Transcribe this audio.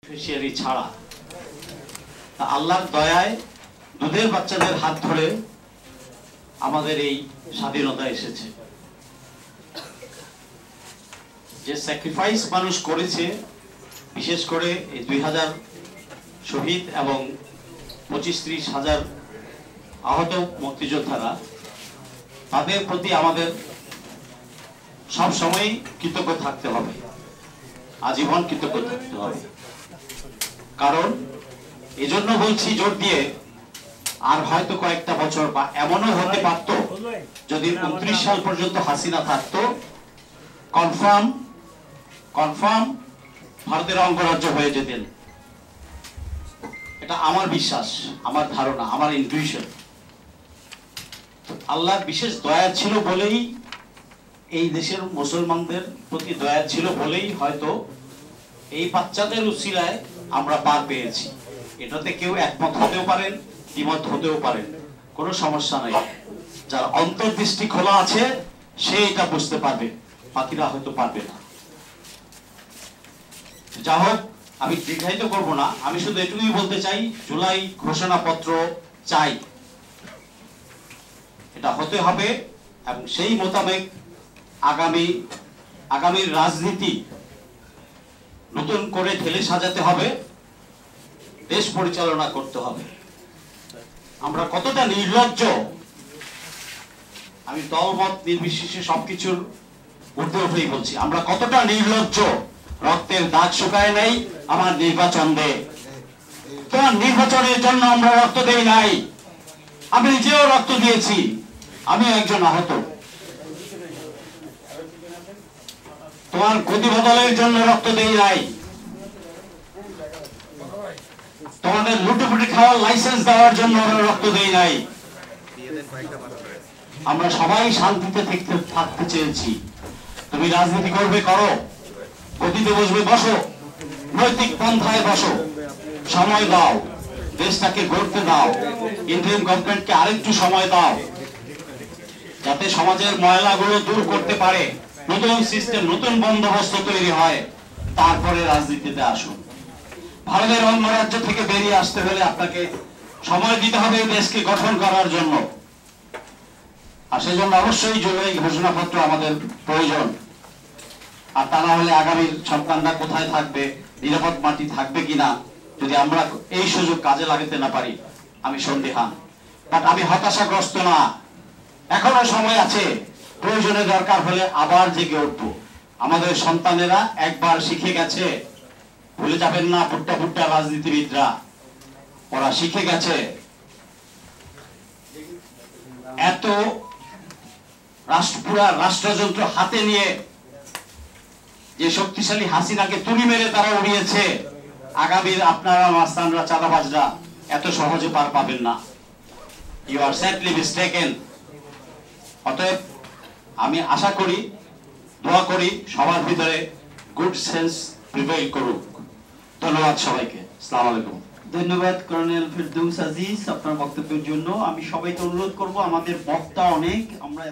Beneficiary ছাড়া আল্লাহর দয়ায় দুধের বাচ্চাদের হাত ধরে আমাদের এই স্বাধীনতা এসেছে। যে স্যাক্রিফাইস মানুষ করেছে, বিশেষ করে এই 2000 শহীদ এবং 25-30 হাজার আহত মুক্তিযোদ্ধারা, তাদের প্রতি আমাদের সব সময় কৃতজ্ঞ থাকতে হবে, আজীবন কৃতজ্ঞ থাকতে হবে। কারণ এজন্য বলছি জোর দিয়ে, আর হয়তো কয়েকটা বছর বা এমনও হতে পারত যদি 29 সাল পর্যন্ত হাসিনা থাকতো, কনফার্ম ভারতের অঙ্গরাজ্য হয়ে যেতেন। এটা আমার বিশ্বাস, আমার ধারণা, আমার ইনটিউশন। আল্লাহর বিশেষ দয়া ছিল বলেই, এই দেশের মুসলমানদের প্রতি দয়া ছিল বলেই হয়তো এই বাচ্চাদের উসিলায় আমরা পার পেয়েছি। এটাতে কেউ একমত হতেও পারেন, দ্বিমত হতেও পারেন, কোনো সমস্যা নাই। যার অন্তর্দৃষ্টি খোলা আছে সে এটা বুঝতে পারবে, বাকিরা হয়তো পারবে না। যা হোক, আমি দীর্ঘায়িত করব না, আমি শুধু এটুকুই বলতে চাই, জুলাই ঘোষণাপত্র চাই, এটা হতে হবে এবং সেই মোতাবেক আগামীর রাজনীতি নতুন করে ঢেলে সাজাতে হবে, দেশ পরিচালনা করতে হবে। আমরা কতটা নির্লজ্জ, আমি দলমত নির্বিশেষে সবকিছুর ঊর্ধ্বে উঠেই বলছি, আমরা কতটা নির্লজ্জ। রক্তের দাগ শুকায় নাই, আমার নির্বাচন দে। তোমার নির্বাচনের জন্য আমরা রক্ত দেই নাই, আমি নিজেও রক্ত দিয়েছি, আমি একজন আহত। তোমার গতি বদলের জন্য রক্ত দেই নাই, তোমাদের লুটেপুটে খাওয়ার লাইসেন্স দেওয়ার জন্য আমরা রক্ত দেই নাই। আমরা সবাই শান্তিতে থাকতে চেয়েছি। তুমি রাজনীতি করবে, করো, গতিতে বসবে, বসো, নৈতিক পন্থায় বসো, সময় দাও, দেশটাকে গড়তে দাও, ইন্টারিম গভর্নমেন্টকে আরেকটু সময় দাও, যাতে সমাজের ময়লাগুলো দূর করতে পারে, নতুন সিস্টেম, নতুন বন্দোবস্ত তৈরি হয়, তারপরে রাজনীতিতে আসুন। ভারতের অঙ্গরাজ্য থেকে বেরিয়ে আসতে হলে আপনাকে সময় দিতে হবে দেশকে গঠন করার জন্য, আর সেই জন্য অবশ্যই জুলাই ঘোষণাপত্র আমাদের প্রয়োজন। আর তা না হলে আগামীর সন্তানরা কোথায় থাকবে, নিরাপদ মাটি থাকবে কিনা, যদি আমরা এই সুযোগ কাজে লাগাতে না পারি, আমি সন্দিহান। বাট আমি হতাশাগ্রস্ত না, এখনো সময় আছে, প্রয়োজনে দরকার হলে আবার জেগে উঠবো। আমাদের সন্তানেরা একবার শিখে গেছে, ভুলে যাবেন না, ফুট্টা রাজনীতিবিদরা, ওরা শিখে গেছে। এত পুরা রাষ্ট্রযন্ত্র হাতে নিয়ে যে শক্তিশালী হাসিনাকে তুড়ি মেরে তারা উড়িয়েছে, আগামীর আপনারা মাস্তানরা, চাঁদাবাজরা এত সহজে পার পাবেন না। You are sadly mistaken. অতএব আমি আশা করি, দোয়া করি, সবার ভিতরে গুড সেন্স প্রিভেইল করুক। ধন্যবাদ সবাইকে। আসসালামু আলাইকুম। ধন্যবাদ কর্নেল ফেরদৌস আজিজ আপনার বক্তব্যের জন্য। আমি সবাইকে অনুরোধ করব, আমাদের বক্তা অনেক, আমরা